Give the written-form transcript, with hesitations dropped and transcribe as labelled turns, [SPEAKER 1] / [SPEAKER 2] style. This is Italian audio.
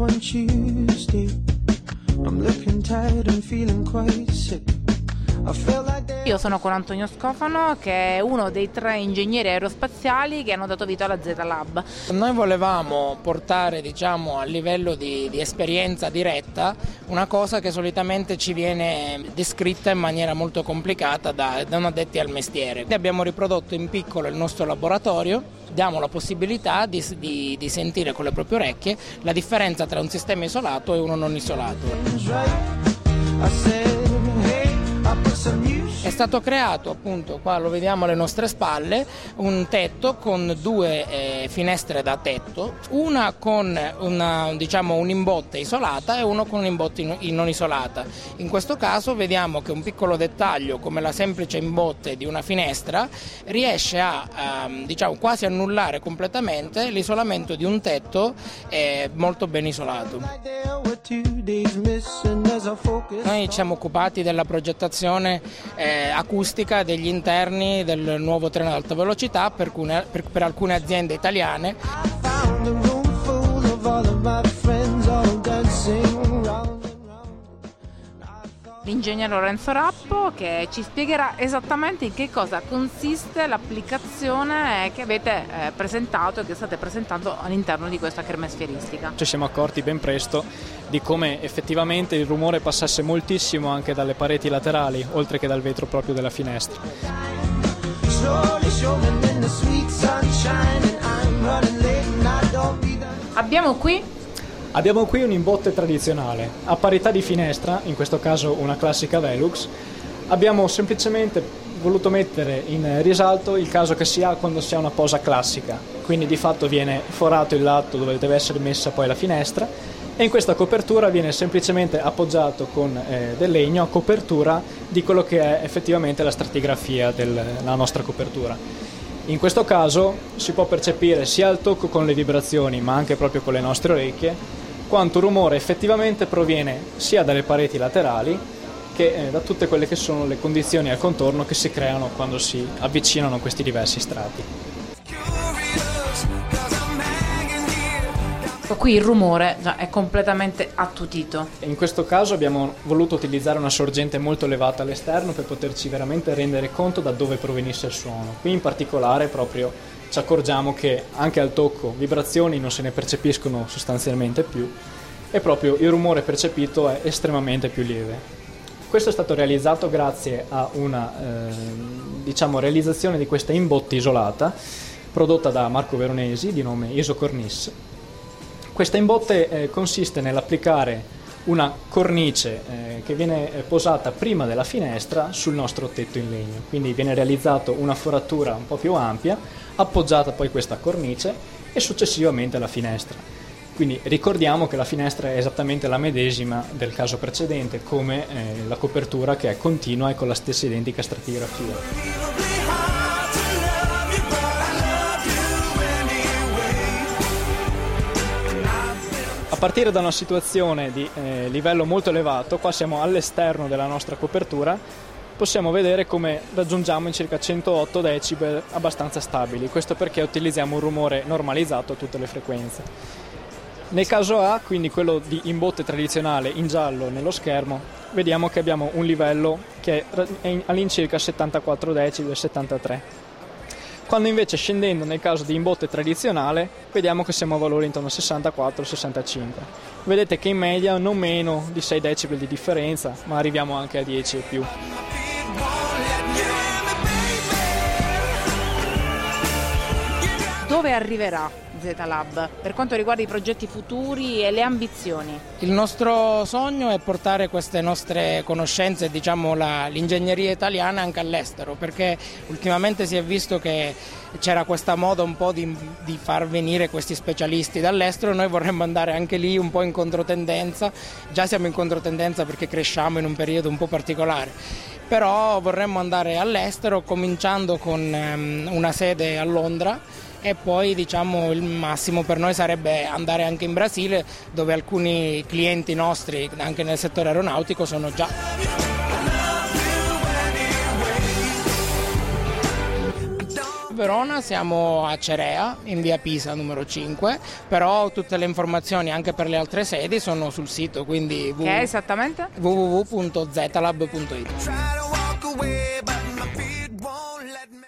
[SPEAKER 1] one Tuesday. I'm looking tired and feeling quite sick.
[SPEAKER 2] Io sono con Antonio Scofano, che è uno dei 3 ingegneri aerospaziali che hanno dato vita alla Z-Lab.
[SPEAKER 3] Noi volevamo portare, diciamo, a livello di esperienza diretta una cosa che solitamente ci viene descritta in maniera molto complicata da non addetti al mestiere. Abbiamo riprodotto in piccolo il nostro laboratorio, diamo la possibilità di sentire con le proprie orecchie la differenza tra un sistema isolato e uno non isolato. È stato creato, appunto, qua lo vediamo alle nostre spalle, un tetto con 2 finestre da tetto, una con un'imbotte isolata e uno con un'imbotte non isolata. In questo caso vediamo che un piccolo dettaglio come la semplice imbotte di una finestra riesce a quasi annullare completamente l'isolamento di un tetto molto ben isolato. Noi ci siamo occupati della progettazione acustica degli interni del nuovo treno ad alta velocità per alcune aziende italiane.
[SPEAKER 2] L'ingegner Lorenzo Rappo, che ci spiegherà esattamente in che cosa consiste l'applicazione che avete presentato e che state presentando all'interno di questa kermesse fieristica.
[SPEAKER 4] Ci siamo accorti ben presto di come effettivamente il rumore passasse moltissimo anche dalle pareti laterali, oltre che dal vetro proprio della finestra.
[SPEAKER 2] Abbiamo qui
[SPEAKER 4] un imbotte tradizionale, a parità di finestra, in questo caso una classica Velux. Abbiamo semplicemente voluto mettere in risalto il caso che si ha quando si ha una posa classica, quindi di fatto viene forato il lato dove deve essere messa poi la finestra e in questa copertura viene semplicemente appoggiato con del legno a copertura di quello che è effettivamente la stratigrafia della nostra copertura. In questo caso si può percepire sia il tocco con le vibrazioni ma anche proprio con le nostre orecchie quanto rumore effettivamente proviene sia dalle pareti laterali che da tutte quelle che sono le condizioni al contorno che si creano quando si avvicinano questi diversi strati.
[SPEAKER 2] Qui il rumore già è completamente attutito.
[SPEAKER 4] In questo caso abbiamo voluto utilizzare una sorgente molto elevata all'esterno per poterci veramente rendere conto da dove provenisse il suono. Qui in particolare proprio ci accorgiamo che anche al tocco vibrazioni non se ne percepiscono sostanzialmente più e proprio il rumore percepito è estremamente più lieve. Questo è stato realizzato grazie a una realizzazione di questa imbotte isolata prodotta da Marco Veronesi di nome Isocornis. Questa imbotte consiste nell'applicare una cornice che viene posata prima della finestra sul nostro tetto in legno, quindi viene realizzato una foratura un po' più ampia, appoggiata poi questa cornice e successivamente la finestra. Quindi ricordiamo che la finestra è esattamente la medesima del caso precedente, come la copertura che è continua e con la stessa identica stratigrafia. A partire da una situazione di livello molto elevato, qua siamo all'esterno della nostra copertura, possiamo vedere come raggiungiamo in circa 108 decibel abbastanza stabili, questo perché utilizziamo un rumore normalizzato a tutte le frequenze. Nel caso A, quindi quello di imbotte tradizionale in giallo nello schermo, vediamo che abbiamo un livello che è all'incirca 74 decibel, 73. Quando invece scendendo nel caso di imbotte tradizionale vediamo che siamo a valori intorno a 64-65. Vedete che in media non meno di 6 decibel di differenza, ma arriviamo anche a 10 e più.
[SPEAKER 2] Dove arriverà Z-Lab per quanto riguarda i progetti futuri e le ambizioni?
[SPEAKER 3] Il nostro sogno è portare queste nostre conoscenze, l'ingegneria italiana anche all'estero, perché ultimamente si è visto che c'era questa moda un po' di far venire questi specialisti dall'estero. Noi vorremmo andare anche lì un po' in controtendenza, già siamo in controtendenza perché cresciamo in un periodo un po' particolare, però vorremmo andare all'estero cominciando con una sede a Londra e poi il massimo per noi sarebbe andare anche in Brasile, dove alcuni clienti nostri anche nel settore aeronautico sono già. Verona siamo a Cerea, in via Pisa numero 5, però tutte le informazioni anche per le altre sedi sono sul sito, quindi
[SPEAKER 2] Che è esattamente?
[SPEAKER 3] www.zetalab.it.
[SPEAKER 1] Try to walk away, but my feet won't let me.